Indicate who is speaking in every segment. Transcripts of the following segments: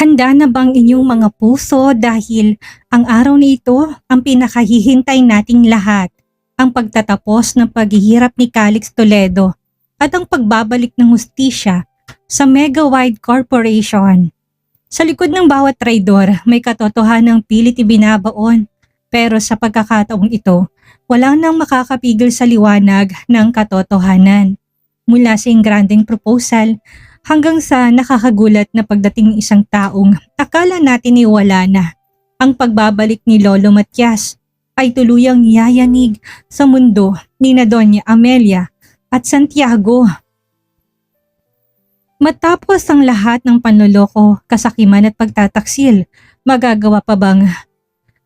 Speaker 1: Handa na bang inyong mga puso dahil ang araw na ito ang pinakahihintay nating lahat, ang pagtatapos ng paghihirap ni Calix Toledo at ang pagbabalik ng hustisya sa Mega Wide Corporation. Sa likod ng bawat traidor may katotohanang pilit ibinabaon, pero sa pagkakataong ito, wala nang makakapigil sa liwanag ng katotohanan. Mula sa ingranding proposal hanggang sa nakakagulat na pagdating ng isang taong akala natin ay wala na. Ang pagbabalik ni Lolo Matias ay tuluyang yayanig sa mundo ni na Doña Amelia at Santiago. Matapos ang lahat ng panloloko, kasakiman at pagtataksil, magagawa pa bang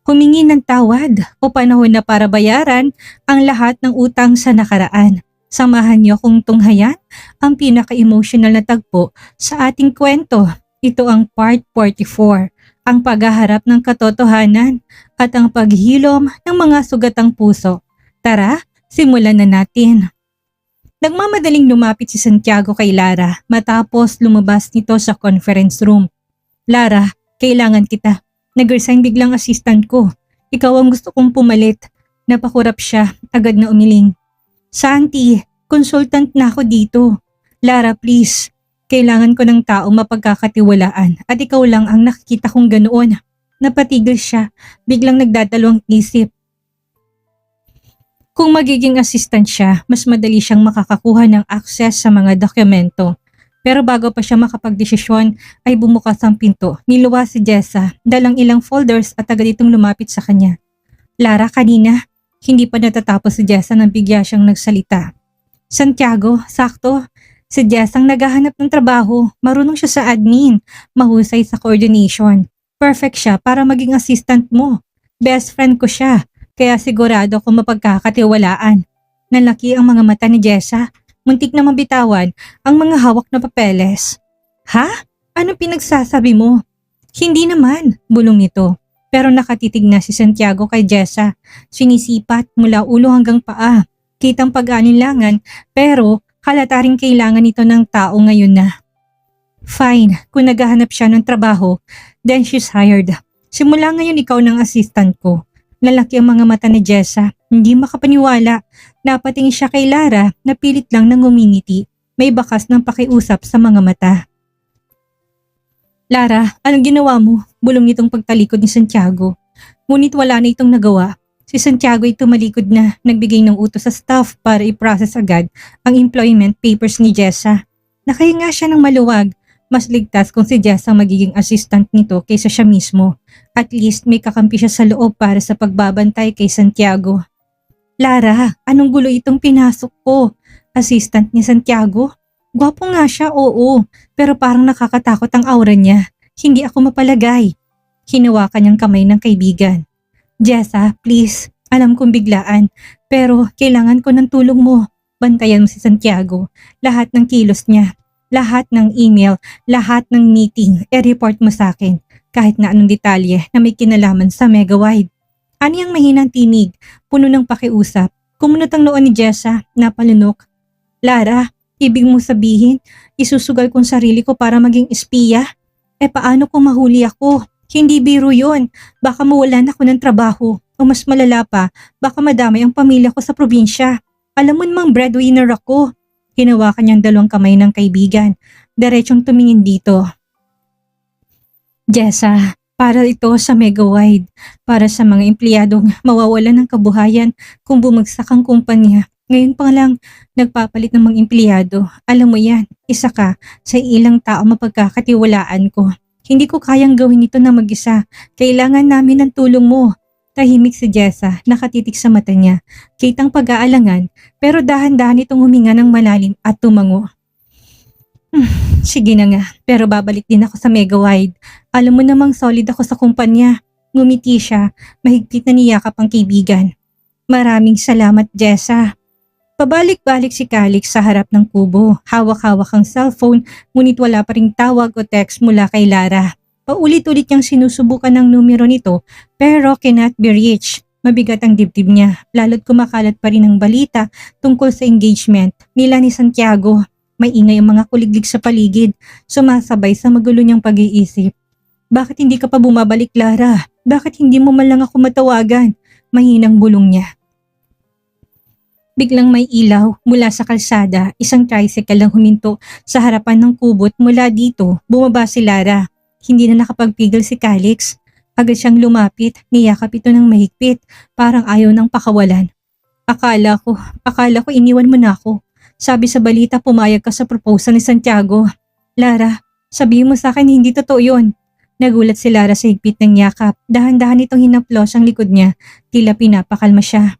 Speaker 1: humingi ng tawad o panahon na para bayaran ang lahat ng utang sa nakaraan? Samahan niyo kung tunghayan ang pinaka-emotional na tagpo sa ating kwento. Ito ang part 44, ang paghaharap ng katotohanan at ang paghilom ng mga sugatang puso. Tara, simulan na natin. Nagmamadaling lumapit si Santiago kay Lara matapos lumabas nito sa conference room. Lara, kailangan kita. Nag-resign biglang assistant ko. Ikaw ang gusto kong pumalit. Napakurap siya, agad na umiling. Santi, consultant na ako dito. Lara, please. Kailangan ko ng taong mapagkakatiwalaan at ikaw lang ang nakikita kong ganoon. Napatigil siya, biglang nagdadalawang isip. Kung magiging assistant siya, mas madali siyang makakakuha ng access sa mga dokumento. Pero bago pa siya makapagdesisyon ay bumukas ang pinto. Niluwas si Jessa, dalang ilang folders at agad itong lumapit sa kanya. Lara, kanina, hindi pa natatapos si Jessa nang bigla siyang nagsalita. Santiago, sakto. Si Jessa ang naghahanap ng trabaho. Marunong siya sa admin. Mahusay sa coordination. Perfect siya para maging assistant mo. Best friend ko siya. Kaya sigurado kung mapagkakatiwalaan. Nalaki ang mga mata ni Jessa. Muntik na mabitawan ang mga hawak na papeles. Ha? Anong pinagsasabi mo? Hindi naman, bulong nito. Pero nakatitig na si Santiago kay Jessa. Sinisipat mula ulo hanggang paa. Kitang pag-anilangan pero halata rin kailangan ito ng tao ngayon na. Fine, kung naghahanap siya ng trabaho, then she's hired. Simula ngayon ikaw ng assistant ko. Lalaki ang mga mata ni Jessa. Hindi makapaniwala. Napatingin siya kay Lara na pilit lang ng ngumingiti. May bakas ng pakiusap sa mga mata. Lara, anong ginawa mo? Bulong nitong pagtalikod ni Santiago. Ngunit wala na itong nagawa. Si Santiago ay tumalikod na, nagbigay ng utos sa staff para i-process agad ang employment papers ni Jessa. Nakahinga siya ng maluwag. Mas ligtas kung si Jessa magiging assistant nito kaysa siya mismo. At least may kakampi siya sa loob para sa pagbabantay kay Santiago. Lara, anong gulo itong pinasok ko? Assistant ni Santiago? Gwapo nga siya, oo. Pero parang nakakatakot ang aura niya. Hindi ako mapalagay. Hinawakan niyang kamay ng kaibigan. Jessa, please. Alam kong biglaan. Pero kailangan ko ng tulong mo. Bantayan mo si Santiago. Lahat ng kilos niya. Lahat ng email. Lahat ng meeting. I-report mo sa akin. Kahit na anong detalye na may kinalaman sa Megawide. Ani ang mahinang tinig. Puno ng pakiusap. Kumunot ang noon ni Jessa. Napalunok. Lara, ibig mo sabihin, isusugal kong sarili ko para maging espiya? Paano kung mahuli ako? Hindi biro yun. Baka mawalan ako ng trabaho. O mas malala pa, baka madamay ang pamilya ko sa probinsya. Alam mo namang breadwinner ako. Hinawakan niyang dalawang kamay ng kaibigan. Diretsong tumingin dito. Jessa, para ito sa Megawide. Para sa mga empleyadong mawawalan ng kabuhayan kung bumagsak ang kumpanya. Ngayon pa lang, nagpapalit ng mga empleyado. Alam mo yan, isa ka sa ilang tao mapagkakatiwalaan ko. Hindi ko kayang gawin ito na mag-isa. Kailangan namin ng tulong mo. Tahimik si Jessa, nakatitik sa mata niya. Kitang pag-aalangan, pero dahan-dahan itong huminga ng malalim at tumango. Sige na nga, pero babalik din ako sa Megawide. Alam mo namang solid ako sa kumpanya. Ngumiti siya, mahigpit na niyakap ang kaibigan. Maraming salamat, Jessa. Pabalik-balik si Calix sa harap ng kubo. Hawak-hawak ang cellphone, ngunit wala pa ring tawag o text mula kay Lara. Paulit-ulit niyang sinusubukan ng numero nito pero cannot be reached. Mabigat ang dibdib niya, lalo't kumakalat pa rin ang balita tungkol sa engagement nila ni Santiago. May ingay ang mga kuliglig sa paligid, sumasabay sa magulo niyang pag-iisip. Bakit hindi ka pa bumabalik, Lara? Bakit hindi mo man lang ako matawagan? Mahinang bulong niya. Biglang may ilaw mula sa kalsada, isang tricycle ang huminto sa harapan ng kubot. Mula dito, bumaba si Lara. Hindi na nakapagpigil si Calix. Agad siyang lumapit, niyakap ito ng mahigpit, parang ayaw ng pakawalan. Akala ko iniwan mo na ako. Sabi sa balita pumayag ka sa proposal ni Santiago. Lara, sabihin mo sa akin hindi totoo yun. Nagulat si Lara sa higpit ng yakap. Dahan-dahan itong hinaplos ang likod niya, tila pinapakalma siya.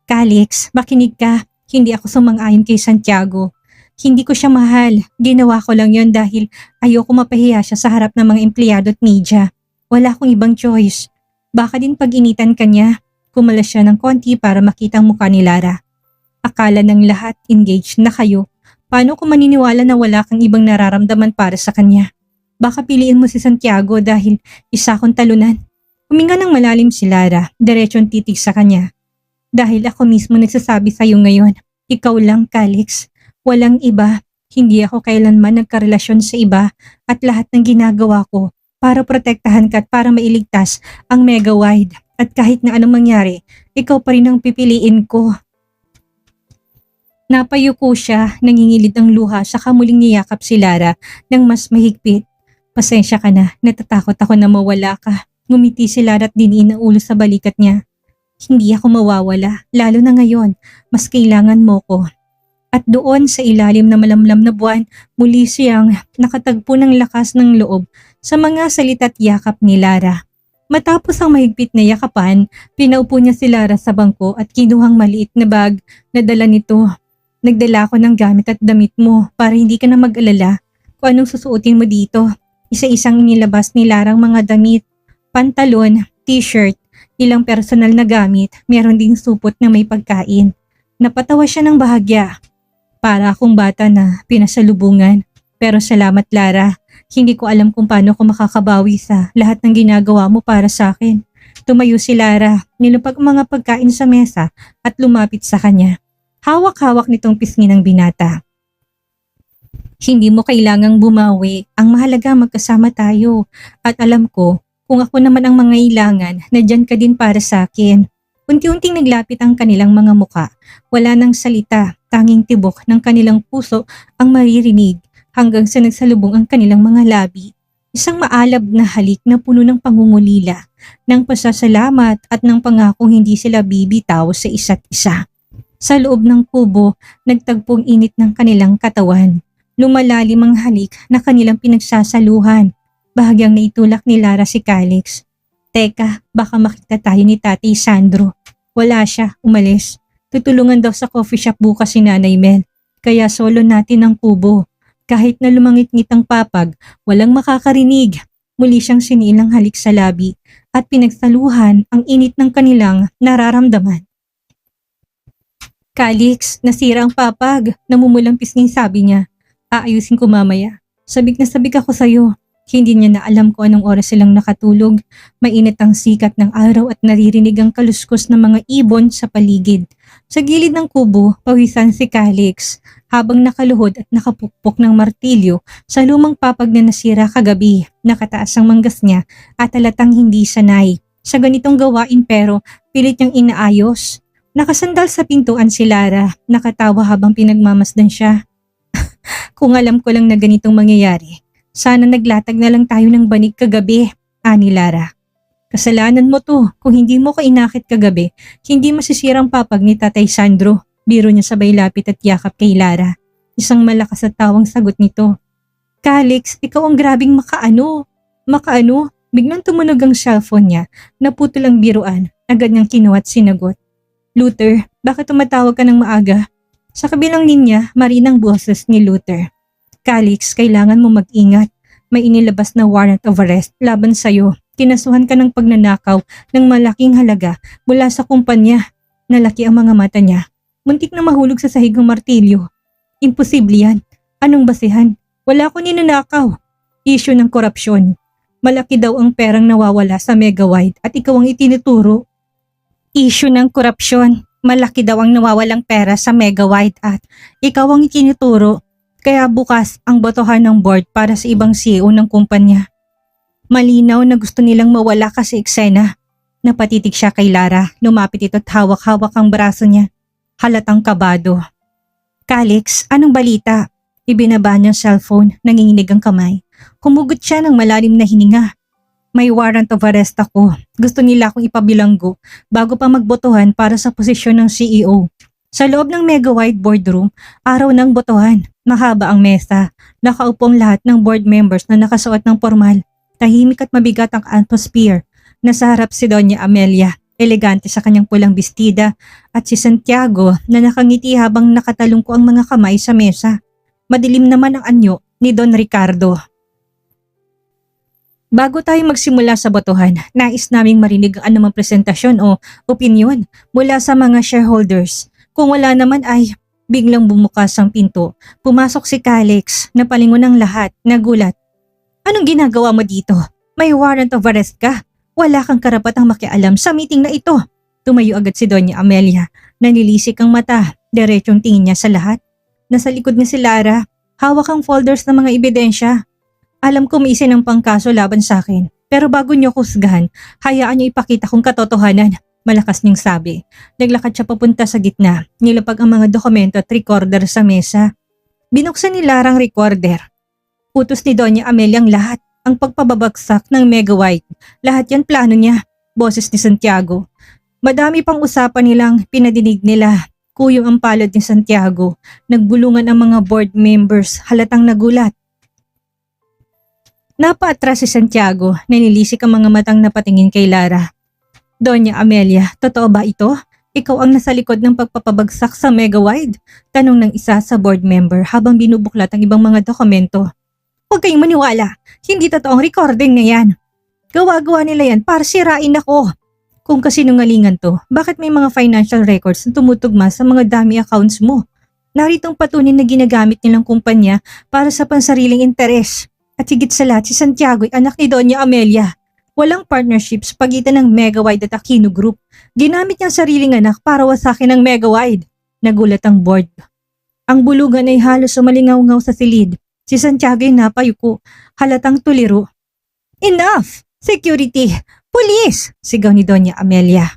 Speaker 1: Calix, makinig ka. Hindi ako sumang-ayon kay Santiago. Hindi ko siya mahal. Ginawa ko lang yon dahil ayoko mapahiya siya sa harap ng mga empleyado at media. Wala akong ibang choice. Baka din pag-initan ka niya. Kumalas siya ng konti para makita ang mukha ni Lara. Akala ng lahat engaged na kayo. Paano ko maniniwala na wala kang ibang nararamdaman para sa kanya? Baka piliin mo si Santiago dahil isa kong talunan. Huminga ng malalim si Lara, diretsong titig sa kanya. Dahil ako mismo nagsasabi sa iyo ngayon, ikaw lang, Calix. Walang iba. Hindi ako kailanman nagkarelasyon sa iba at lahat ng ginagawa ko para protektahan ka at para mailigtas ang mega-wide. At kahit na anong mangyari, ikaw pa rin ang pipiliin ko. Napayuko siya, nangingilid ang luha sa kamuling niyakap si Lara ng mas mahigpit. Pasensya ka na, natatakot ako na mawala ka. Ngumiti si Lara at diniin ang ulo sa balikat niya. Hindi ako mawawala, lalo na ngayon, mas kailangan mo ko. At doon sa ilalim na malamlam na buwan, muli siyang nakatagpo ng lakas ng loob sa mga salita't yakap ni Lara. Matapos ang mahigpit na yakapan, pinaupo niya si Lara sa bangko at kinuhang maliit na bag na dala nito. Nagdala ko ng gamit at damit mo para hindi ka na mag-alala kung anong susuotin mo dito. Isa-isang nilabas ni Lara ang mga damit, pantalon, t-shirt, ilang personal na gamit, meron ding supot na may pagkain. Napatawa siya ng bahagya. Para akong bata na pinasalubungan. Pero salamat, Lara. Hindi ko alam kung paano ko makakabawi sa lahat ng ginagawa mo para sa akin. Tumayo si Lara, nilupag ang mga pagkain sa mesa at lumapit sa kanya. Hawak-hawak nitong pisngi ng binata. Hindi mo kailangang bumawi. Ang mahalaga magkasama tayo. At alam ko, kung ako naman ang mangailangan, nadyan ka din para sa akin. Unti-unting naglapit ang kanilang mga muka. Wala nang salita, tanging tibok ng kanilang puso ang maririnig hanggang sa nagsalubong ang kanilang mga labi. Isang maalab na halik na puno ng pangungulila, ng pasasalamat at ng pangakong hindi sila bibitaw sa isa't isa. Sa loob ng kubo, nagtagpong init ng kanilang katawan. Lumalalim ang halik na kanilang pinagsasaluhan. Bahagyang naitulak ni Lara si Calix. Teka, baka makita tayo ni Tatay Sandro. Wala siya, umalis. Tutulungan daw sa coffee shop bukas si Nanay Mel. Kaya solo natin ang kubo. Kahit na lumangit-ngit ang papag, walang makakarinig. Muli siyang sinilang halik sa labi at pinagsaluhan ang init ng kanilang nararamdaman. Calix, nasira ang papag. Namumulang pisnging sabi niya. Aayusin ko mamaya. Sabik na sabik ako sa'yo. Hindi niya na alam kung anong oras silang nakatulog. Mainit ang sikat ng araw at naririnig ang kaluskos ng mga ibon sa paligid. Sa gilid ng kubo, pawisan si Calix habang nakaluhod at nakapukpok ng martilyo sa lumang papag na nasira kagabi. Nakataas ang manggas niya at halatang hindi sanay sa ganitong gawain pero pilit niyang inaayos. Nakasandal sa pintuan si Lara, nakatawa habang pinagmamasdan siya. Kung alam ko lang na ganitong mangyayari, sana naglatag na lang tayo ng banig kagabi, ani Lara. Kasalanan mo to, kung hindi mo ko inakit kagabi, hindi masisirang papag ni Tatay Sandro. Biro niya sabay lapit at yakap kay Lara. Isang malakas at tawang sagot nito. Calix, ikaw ang grabing makaano. Makaano? Biglang tumunog ang cellphone niya, naputol ang biruan, agad niyang kinuha at sinagot. Luther, bakit tumatawag ka ng maaga? Sa kabilang linya, marinang boses ni Luther. Calix, kailangan mo mag-ingat. May inilabas na warrant of arrest laban sa'yo. Kinasuhan ka ng pagnanakaw ng malaking halaga mula sa kumpanya. Nalaki ang mga mata niya. Muntik na mahulog sa sahig ng martilyo. Imposible yan. Anong basehan? Wala ko ninanakaw. Issue ng korupsyon. Malaki daw ang perang nawawala sa Megawide at ikaw ang itinuturo. Issue ng korupsyon. Malaki daw ang nawawalang pera sa Megawide at ikaw ang itinuturo. Kaya bukas ang botohan ng board para sa ibang CEO ng kumpanya. Malinaw na gusto nilang mawala kasi eksena. Napatitig siya kay Lara, lumapit ito at hawak-hawak ang braso niya. Halatang kabado. Calix, anong balita? Ibinaba niya ang cellphone, nanginginig ang kamay. Humugot siya ng malalim na hininga. May warrant of arrest ako. Gusto nila akong ipabilanggo bago pa magbotohan para sa posisyon ng CEO. Sa loob ng mega-wide boardroom, araw ng botohan. Mahaba ang mesa. Nakaupo ang lahat ng board members na nakasuot ng formal. Tahimik at mabigat ang atmosphere. Nasa harap si Doña Amelia, elegante sa kanyang pulang bestida, at si Santiago na nakangiti habang nakatalungko ang mga kamay sa mesa. Madilim naman ang anyo ni Don Ricardo. Bago tayo magsimula sa botohan, nais naming marinig ang anumang presentasyon o opinyon mula sa mga shareholders. Kung wala naman ay biglang bumukas ang pinto. Pumasok si Calix na palingon ng lahat, nagulat. Anong ginagawa mo dito? May warrant of arrest ka? Wala kang karapatang makialam sa meeting na ito. Tumayo agad si Doña Amelia. Nanilisik ang mata, diretsong tingin niya sa lahat. Nasa likod niya si Lara, hawak ang folders ng mga ebidensya. Alam ko may ng pangkaso laban sa akin. Pero bago niyo kusgahan, hayaan niyo ipakita kong katotohanan. Malakas niyang sabi. Naglakad siya papunta sa gitna. Nilapag ang mga dokumento at recorder sa mesa. Binuksan ni Lara ang recorder. Utos ni Doña Amelia ang lahat. Ang pagpababagsak ng mega-wide. Lahat yan plano niya. Boses ni Santiago. Madami pang usapan nilang pinadinig nila. Kuyong ang palad ni Santiago. Nagbulungan ang mga board members. Halatang nagulat. Napaatras si Santiago, nanilisik ang mga matang napatingin kay Lara. Doña Amelia, totoo ba ito? Ikaw ang nasa likod ng pagpapabagsak sa mega-wide? Tanong ng isa sa board member habang binubuklat ang ibang mga dokumento. Huwag kayong maniwala, hindi totoong recording na yan. Gawa-gawa nila yan para sirain ako. Kung kasinungalingan to, bakit may mga financial records na tumutugma sa mga dummy accounts mo? Naritong patunin na ginagamit nilang kumpanya para sa pansariling interes. At higit sa lahat, si Santiago ay anak ni Doña Amelia. Walang partnerships pagitan ng Mega-wide at Aquino Group. Ginamit niyang sariling anak para wasakin ng Mega-wide. Nagulat ang board. Ang bulugan ay halos sumalingaw-ngaw sa silid. Si Santiago ay napayuko, halatang tuliro. Enough! Security! Police! Sigaw ni Doña Amelia.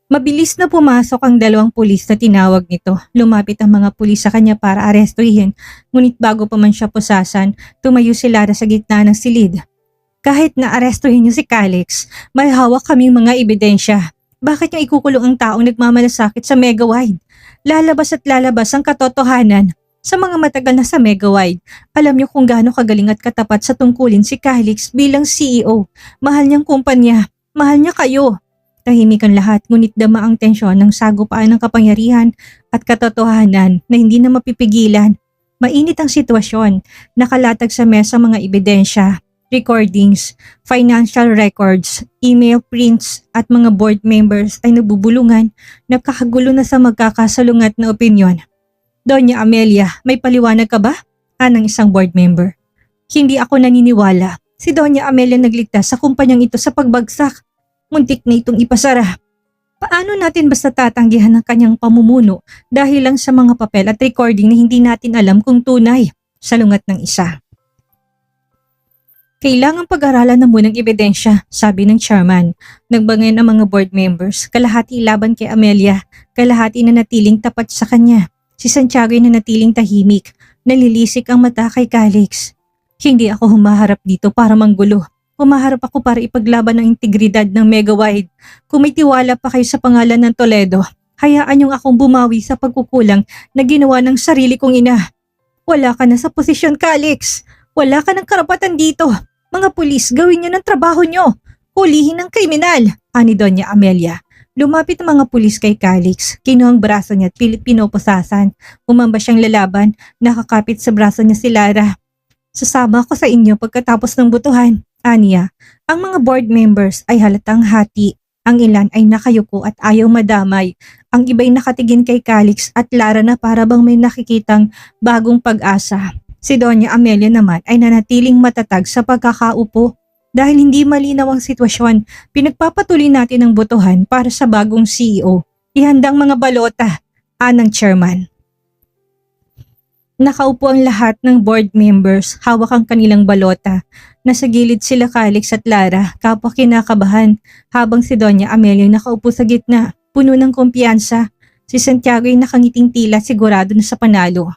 Speaker 1: Mabilis na pumasok ang dalawang pulis na tinawag nito. Lumapit ang mga pulis sa kanya para arestuhin, ngunit bago pa man siya pusasan, tumayo si Lara sa gitna ng silid. Kahit na arestuhin niyo si Calix, may hawak kaming mga ebidensya. Bakit niyo ikukulong ang taong nagmamalasakit sa mega-wide? Lalabas at lalabas ang katotohanan. Sa mga matagal na sa mega-wide, alam niyo kung gaano kagaling at katapat sa tungkulin si Calix bilang CEO. Mahal niyang kumpanya, mahal niya kayo. Tahimik ang lahat, ngunit dama ang tensyon ng sagupaan ng kapangyarihan at katotohanan na hindi na mapipigilan. Mainit ang sitwasyon, nakalatag sa mesa mga ebidensya, recordings, financial records, email prints at mga board members ay nabubulungan, nagkakagulo na sa magkakasalungat na opinyon. Doña Amelia, may paliwanag ka ba? Anang isang board member. Hindi ako naniniwala. Si Doña Amelia nagligtas sa kumpanyang ito sa pagbagsak. Muntik na itong ipasara. Paano natin basta tatanggihan ang kanyang pamumuno dahil lang sa mga papel at recording na hindi natin alam kung tunay? Salungat ng isa. Kailangang pag-aralan na munang ebidensya, sabi ng chairman. Nagbangayan ang mga board members, kalahati laban kay Amelia, kalahati na natiling tapat sa kanya. Si Santiago ay nanatiling tahimik, nalilisik ang mata kay Calix. Hindi ako humaharap dito para manggulo. Humaharap ako para ipaglaban ang integridad ng mega-wide. Kung may tiwala pa kayo sa pangalan ng Toledo, hayaan niyong akong bumawi sa pagkukulang na ginawa ng sarili kong ina. Wala ka na sa posisyon, Calix. Wala ka ng karapatan dito. Mga pulis, gawin niyo ng trabaho niyo. Hulihin ng kriminal, ani Doña Amelia. Lumapit ang mga pulis kay Calix. Kinuha ang braso niya at pilit pinoposasan. Umamba siyang lalaban, nakakapit sa braso niya si Lara. Sasama ako sa inyo pagkatapos ng butuhan. Aniya, ang mga board members ay halatang hati. Ang ilan ay nakayuko at ayaw madamay. Ang iba'y nakatigin kay Calix at Lara na para bang may nakikitang bagong pag-asa. Si Doña Amelia naman ay nanatiling matatag sa pagkakaupo. Dahil hindi malinaw ang sitwasyon, pinagpapatuloy natin ang botohan para sa bagong CEO. Ihandang mga balota, anang chairman. Nakaupo ang lahat ng board members, hawak ang kanilang balota. Nasa gilid sila Calix at Lara, kapwa kinakabahan, habang si Doña Amelia nakaupo sa gitna, puno ng kumpiyansa. Si Santiago ay nakangiting tila sigurado na sa panalo.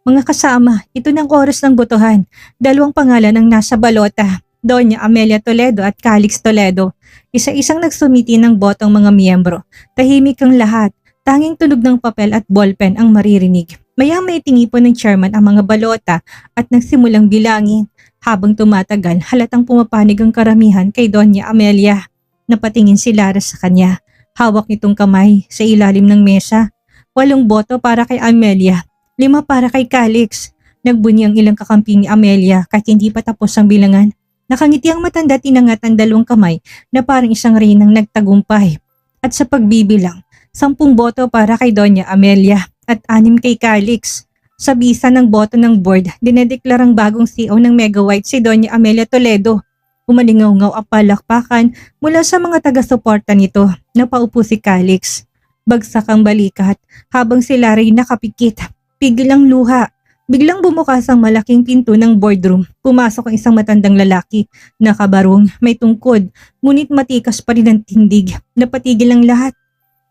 Speaker 1: Mga kasama, ito ng oras ng botohan. Dalawang pangalan ang nasa balota, Doña Amelia Toledo at Calix Toledo. Isa-isang nagsumiti ng boto ang mga miyembro. Tahimik ang lahat, tanging tunog ng papel at ballpen ang maririnig. Maya-may tinipon ng chairman ang mga balota at nagsimulang bilangin. Habang tumatagal, halatang pumapanig ang karamihan kay Doña Amelia. Napatingin si Lara sa kanya. Hawak nitong kamay sa ilalim ng mesa. 8 boto para kay Amelia, 5 para kay Calix. Nagbunyi ang ilang kakampi ni Amelia kahit hindi pa tapos ang bilangan. Nakangiti ang matanda, tinangat ang 2 kamay na parang isang reynang nagtagumpay. At sa pagbibilang, 10 boto para kay Doña Amelia at 6 kay Calix. Sa bisa ng boto ng board, dinedeklarang bagong CEO ng Mega White si Doña Amelia Toledo. Umalingaw-ngaw ang palakpakan mula sa mga taga-suporta nito. Napaupo si Calix. Bagsak ang balikat habang si Larry nakapikit. Pigil ang luha. Biglang bumukas ang malaking pinto ng boardroom. Pumasok ang isang matandang lalaki. Nakabarong, may tungkod, ngunit matikas pa rin ang tindig. Napatigil ang lahat.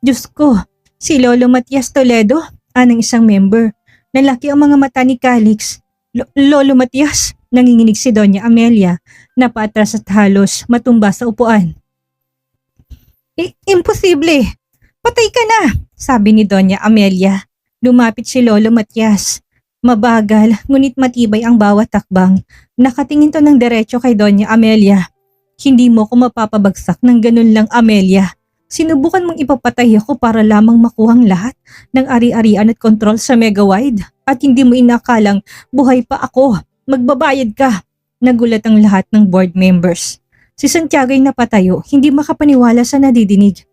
Speaker 1: Diyos ko, si Lolo Matias Toledo, anang isang member. Nalaki ang mga mata ni Calix. Lolo Matias, nanginginig si Doña Amelia, napaatras at halos matumba sa upuan. Imposible! Patay ka na! Sabi ni Doña Amelia. Lumapit si Lolo Matias. Mabagal, ngunit matibay ang bawat takbang. Nakatingin to ng diretso kay Doña Amelia. Hindi mo ko mapapabagsak ng ganun lang, Amelia. Sinubukan mong ipapatay ako para lamang makuhang lahat ng ari-arian at kontrol sa Mega Wide at hindi mo inakalang buhay pa ako. Magbabayad ka. Nagulat ang lahat ng board members. Si Santiago ay napatayo, hindi makapaniwala sa nadidinig.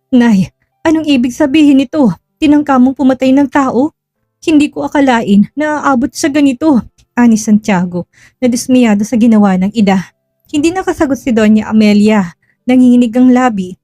Speaker 1: Nay, anong ibig sabihin nito? Tinangka mong pumatay ng tao? Hindi ko akalain na aabot sa ganito, ani Santiago, na dismayado sa ginawa ng ida. Hindi nakasagot si Doña Amelia. Nanginginig ang labi.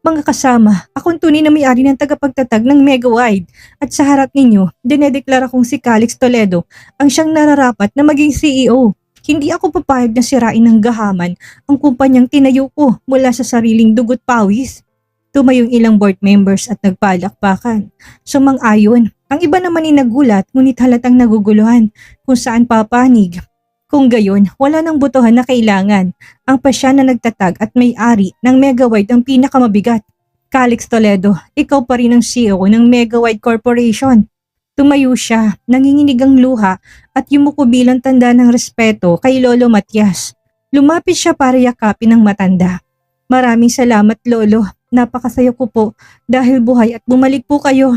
Speaker 1: Mga kasama, akong tunay na may-ari ng tagapagtatag ng Mega Wide at sa harap ninyo, dinedeklara kong si Calix Toledo ang siyang nararapat na maging CEO. Hindi ako papayag na sirain ng gahaman ang kumpanyang tinayo ko mula sa sariling dugot pawis. Tumayong ilang board members at nagpalakpakan. Sumang-ayon, ang iba naman ay nagulat ngunit halatang naguguluhan kung saan papanig. Kung gayon, wala nang botohan na kailangan. Ang pasya na nagtatag at may-ari ng Mega Wide ang pinakamabigat. Calix Toledo, ikaw pa rin ang CEO ng Mega Wide Corporation. Tumayo siya, nanginginig ang luha at yumuko bilang tanda ng respeto kay Lolo Matias. Lumapit siya para yakapin ang matanda. Maraming salamat, Lolo. Napakasaya ko po dahil buhay at bumalik po kayo.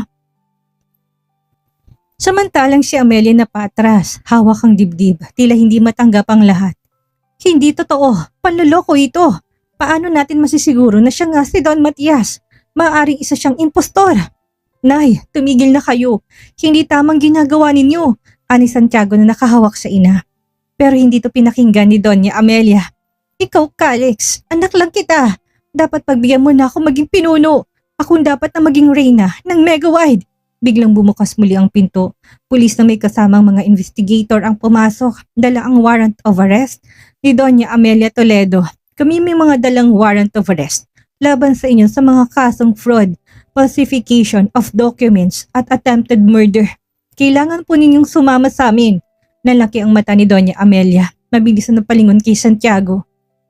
Speaker 1: Samantalang si Amelia na patras, hawak ang dibdib, tila hindi matanggap ang lahat. Hindi totoo, panloloko ito. Paano natin masisiguro na siya nga si Don Matias? Maaaring isa siyang impostor. Nay, tumigil na kayo. Hindi tamang ginagawa ninyo, ani Santiago na nakahawak sa ina. Pero hindi to pinakinggan ni Doña Amelia. Ikaw, Calix, anak lang kita. Dapat pagbigyan mo na ako maging pinuno. Akong dapat na maging reyna ng Mega Wide. Biglang bumukas muli ang pinto. Pulis na may kasamang mga investigator ang pumasok. Dala ang warrant of arrest ni Doña Amelia Toledo. Kami may mga dalang warrant of arrest laban sa inyo sa mga kasong fraud, falsification of documents at attempted murder. Kailangan po ninyong sumama sa amin. Nalaki ang mata ni Doña Amelia. Mabilis na palingon kay Santiago.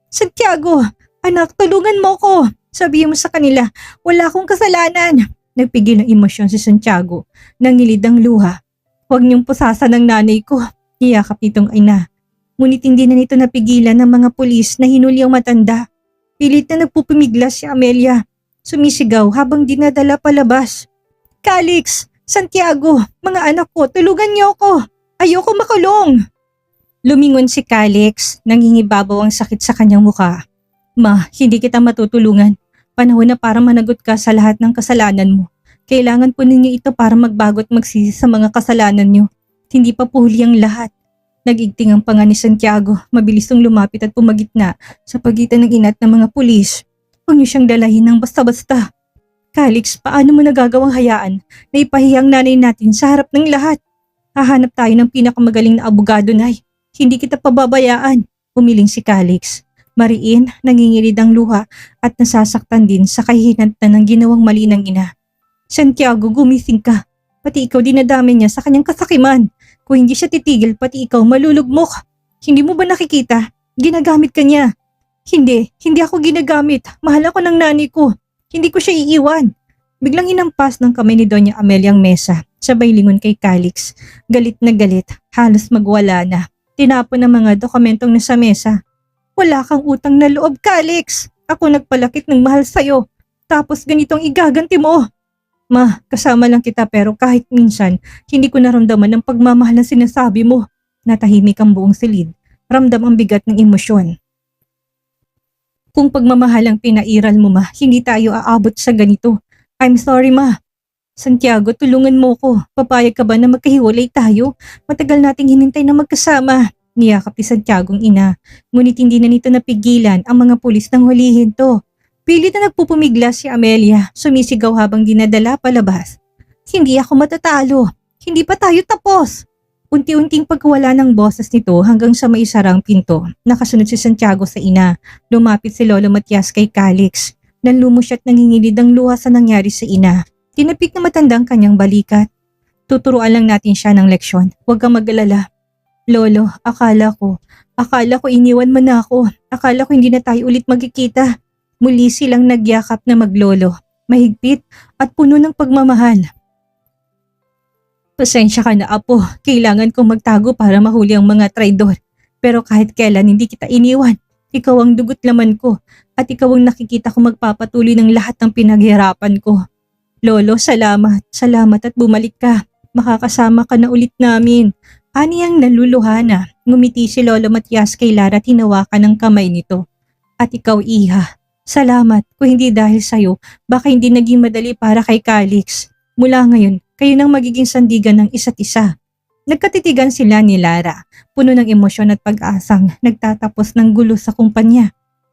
Speaker 1: Santiago, anak, tulungan mo ko. Sabihin mo sa kanila, wala akong kasalanan. Nagpigil ng emosyon si Santiago. Nangilid ang luha. Huwag niyong pusasan ng nanay ko. Iyakap nitong ina. Ngunit hindi na nito napigilan ng mga pulis na hinuli ang matanda. Pilit na nagpupumiglas si Amelia. Sumisigaw habang dinadala palabas. Calix! Santiago! Mga anak ko, tulungan niyo ako! Ayoko makulong! Lumingon si Calix. Nangingibabaw ang sakit sa kanyang muka. Ma, hindi kita matutulungan. Panahon na para managot ka sa lahat ng kasalanan mo. Kailangan po ninyo ito para magbago at magsisi sa mga kasalanan nyo. Hindi pa po huli ang lahat. Nagigting ang panga ni Santiago. Mabilis nung lumapit at pumagitna sa pagitan ng inat ng mga pulis. Huwag niyo siyang dalahin ng basta-basta. Calix, paano mo nagagawang hayaan na ipahiyang nanay natin sa harap ng lahat? Hahanap tayo ng pinakamagaling na abogado, Nay. Hindi kita pababayaan. Umiling si Calix. Mariin, nangingilid ang luha at nasasaktan din sa kahihinatnan ng ginawang mali ng ina. Santiago, gumising ka. Pati ikaw dinadami niya sa kanyang kasakiman. Kung hindi siya titigil, pati ikaw malulugmok. Hindi mo ba nakikita? Ginagamit ka niya. Hindi ako ginagamit. Mahal ako ng nanay ko. Hindi ko siya iiwan. Biglang inampas ng kamay ni Doña Amelia ang mesa. Sabay lingon kay Calix. Galit na galit. Halos magwala na. Tinapon ang mga dokumentong nasa mesa. Wala kang utang na loob, Calix. Ako nagpalakit ng mahal sa'yo. Tapos ganitong igaganti mo. Ma, kasama lang kita pero kahit minsan, hindi ko naramdaman ang pagmamahal na sinasabi mo. Natahimik ang buong silid. Ramdam ang bigat ng emosyon. Kung pagmamahal ang pinairal mo, ma, hindi tayo aabot sa ganito. I'm sorry, ma. Santiago, tulungan mo ko. Papayag ka ba na magkahiwalay tayo? Matagal nating hinintay na magkasama. Niyakap ni Santiago ang ina. Ngunit hindi na nito napigilan ang mga pulis nang hulihin to. Pilit na nagpupumiglas si Amelia, sumisigaw habang dinadala palabas. Hindi ako matatalo. Hindi pa tayo tapos. Unti-unting pagkawala ng boses nito hanggang sa may sarang pinto. Nakasunod si Santiago sa ina. Lumapit si Lolo Matias kay Calix. Nanlumo siya't nangingilid ang luha sa nangyari sa ina. Tinapik na matandang kanyang balikat. Tuturuan lang natin siya ng leksyon. Huwag kang mag-alala. Lolo, akala ko iniwan mo na ako. Akala ko hindi na tayo ulit magkikita. Muli silang nagyakap na maglolo. Mahigpit at puno ng pagmamahal. Pasensya ka na, apo. Kailangan kong magtago para mahuli ang mga traidor. Pero kahit kailan hindi kita iniwan. Ikaw ang dugot laman ko. At ikaw ang nakikita ko magpapatuloy ng lahat ng pinaghirapan ko. Lolo, salamat. Salamat at bumalik ka. Makakasama ka na ulit namin. Aniyang naluluhana. Ngumiti si Lolo Matias kay Lara at hinawakan ng kamay nito. At ikaw, Iha. Salamat. Kung hindi dahil sa'yo, baka hindi naging madali para kay Calix. Mula ngayon, kayo nang magiging sandigan ng isa't isa. Nagkatitigan sila ni Lara. Puno ng emosyon at pag-asang nagtatapos ng gulo sa kumpanya.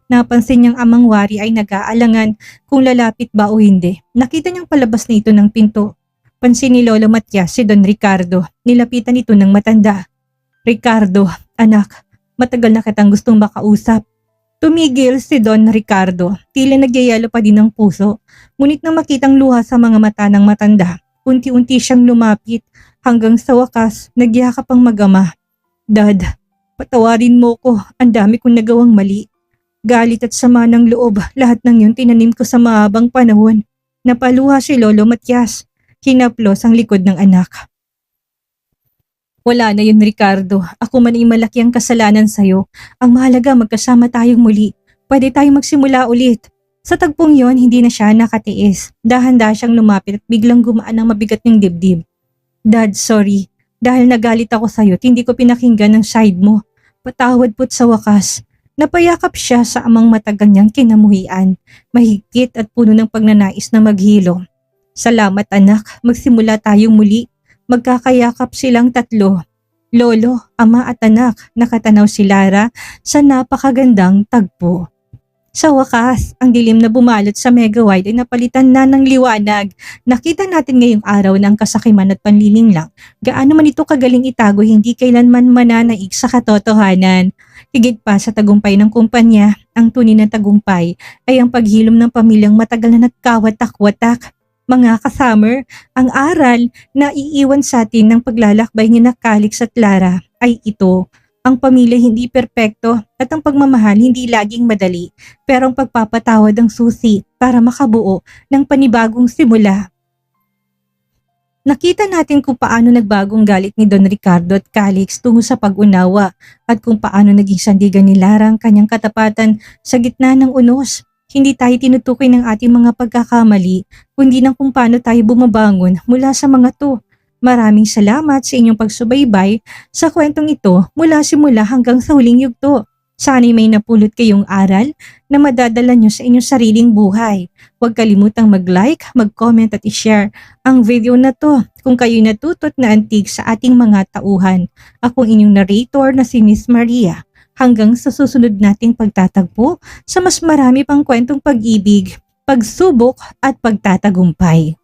Speaker 1: Napansin niyang amang Wari ay nag-aalangan kung lalapit ba o hindi. Nakita niyang palabas na ito ng pinto. Pansin ni Lolo Matias si Don Ricardo. Nilapitan ito ng matanda. Ricardo, anak, matagal na kitang gustong makausap. Tumigil si Don Ricardo. Tila nagyayalo pa din ang puso. Ngunit nang makitang luha sa mga mata ng matanda, unti-unti siyang lumapit hanggang sa wakas nagyakap ang mag-ama. Dad, patawarin mo ko. Ang dami kong nagawang mali. Galit at sama ng loob, lahat ng yun tinanim ko sa mahabang panahon. Napaluha si Lolo Matias. Hinaplos ang likod ng anak. Wala na yun, Ricardo. Ako man ay malaki ang kasalanan sa'yo. Ang mahalaga magkasama tayong muli. Pwede tayong magsimula ulit. Sa tagpong yon, hindi na siya nakatiis. Dahan-dahan siyang lumapit at biglang gumaan ang mabigat ng dibdib. Dad, sorry. Dahil nagalit ako sa'yo, hindi ko pinakinggan ang side mo. Patawad po't sa wakas. Napayakap siya sa amang matagal niyang kinamuhian. Mahigpit at puno ng pagnanais na maghilo. Salamat anak, magsimula tayong muli. Magkakayakap silang tatlo. Lolo, ama at anak, nakatanaw si Lara sa napakagandang tagpo. Sa wakas, ang dilim na bumalot sa Megawide ay napalitan na ng liwanag. Nakita natin ngayong araw na ang kasakiman at panliling lang. Gaano man ito kagaling itago, hindi kailanman mananaig sa katotohanan. Higit pa sa tagumpay ng kumpanya, ang tunay na tagumpay ay ang paghilom ng pamilyang matagal na nagkawatak-watak. Mga kasummer, ang aral na iiwan sa atin ng paglalakbay ni Calix at Lara ay ito. Ang pamilya hindi perpekto at ang pagmamahal hindi laging madali, pero ang pagpapatawad ang susi para makabuo ng panibagong simula. Nakita natin kung paano nagbagong galit ni Don Ricardo at Calix tungo sa pag-unawa at kung paano naging sandigan ni Lara ang kanyang katapatan sa gitna ng unos. Hindi tayo tinutukoy ng ating mga pagkakamali, kundi ng kung paano tayo bumabangon mula sa mga to. Maraming salamat sa inyong pagsubaybay sa kwentong ito mula simula hanggang sa huling yugto. Sana'y may napulot kayong aral na madadala nyo sa inyong sariling buhay. Huwag kalimutang mag-like, mag-comment at i-share ang video na to kung kayo'y natutot na antig sa ating mga tauhan. Ako inyong narrator na si Miss Maria. Hanggang sa susunod nating pagtatagpo sa mas marami pang kwentong pag-ibig, pagsubok at pagtatagumpay.